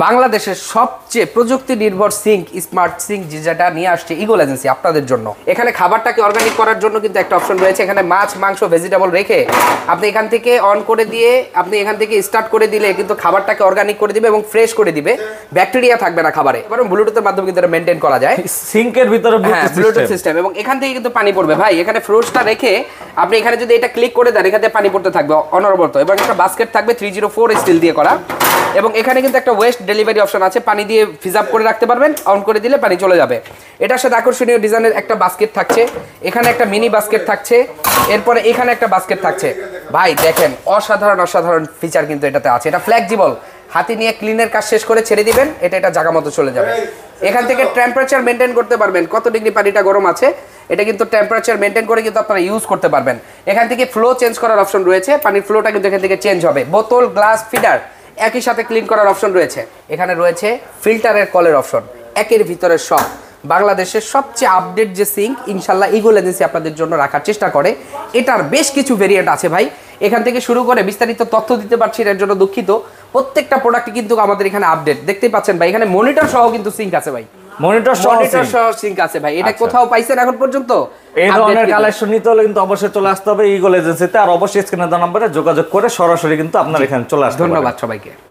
বাংলাদেশের সবচেয়ে প্রযুক্তি নির্ভর সিঙ্ক স্মার্ট সিঙ্ক যেটা নিয়ে আসছে ইগল এজেন্সি আপনাদের জন্য। এখানে খাবারটাকে অর্গানিক করার জন্য কিন্তু একটা অপশন রয়েছে। এখানে মাছ মাংস ভেজিটেবল রেখে আপনি এখান থেকে অন করে দিয়ে আপনি এখান থেকে স্টার্ট করে দিলে কিন্তু খাবারটাকে অর্গানিক করে দিবে এবং ফ্রেশ করে দিবে, ব্যাকটেরিয়া থাকবে না খাবারে। কারণ ব্লুটুথের মাধ্যমে কিন্তু এটা মেনটেন করা যায় সিঙ্কের ভিতরে ব্লুটুথ সিস্টেম, এবং এখান থেকে কিন্তু পানি পড়বে ভাই। এখানে ফ্রোজটা রেখে আপনি এখানে যদি এটা ক্লিক করে দেন এখানে পানি পড়তে থাকবে অনবরত, এবং একটা বাস্কেট থাকবে 304 স্টিল দিয়ে করা, এবং এখানে কিন্তু একটা ওয়েস্ট ডেলিভারি অপশন আছে, পানি দিয়ে ফ্রিজ আপ করে রাখতে পারবেন, অন করে দিলে পানি চলে যাবে। এটার সাথে আকর্ষণীয় ডিজাইনের একটা বাস্কেট থাকছে, এখানে একটা মিনি বাস্কেট থাকছে, এরপরে এখানে একটা বাস্কেট থাকছে। ভাই দেখেন অসাধারণ অসাধারণ ফিচার কিন্তু এটাতে আছে। এটা ফ্লেক্সিবল, হাতে নিয়ে ক্লিনের কাজ শেষ করে ছেড়ে দিবেন, এটা জায়গা মতো চলে যাবে। এখান থেকে টেম্পারেচার মেনটেন করতে পারবেন, কত ডিগ্রি পানিটা গরম আছে এটা কিন্তু টেম্পারেচার মেনটেন করে কিন্তু আপনারা ইউজ করতে পারবেন। এখান থেকে ফ্লো চেঞ্জ করার অপশন রয়েছে, পানির ফ্লোটা কিন্তু এখান থেকে চেঞ্জ হবে। বোতল গ্লাস ফিডার একই সাথে ক্লিন করার অপশন রয়েছে। এখানে রয়েছে ফিল্টারের কলের অপশন। একের ভিতরে সব বাংলাদেশের সবচেয়ে আপডেট যে সিঙ্ক ইনশাল্লাহ ইগল এজেন্সি আপনাদের জন্য রাখার চেষ্টা করে। এটার বেশ কিছু ভেরিয়েন্ট আছে ভাই, এখান থেকে শুরু করে বিস্তারিত তথ্য দিতে পারছি এর জন্য দুঃখিত। প্রত্যেকটা প্রোডাক্টই কিন্তু আমাদের এখানে আপডেট দেখতেই পাচ্ছেন ভাই। এখানে মনিটর সহ কিন্তু সিঙ্ক আছে ভাই, মনিটর সহ সিঙ্ক আছে ভাই। এটা কোথাও পাইছেন এখন পর্যন্ত? এই ধরনের কালেকশন নিতে হলে কিন্তু অবশ্যই চলে আসতে হবে ইগল এজেন্সিতে, আর অবশ্যই স্ক্রিনে দেওয়া নম্বরে যোগাযোগ করে সরাসরি কিন্তু আপনার এখানে চলে আসতে হবে। ধন্যবাদ সবাইকে।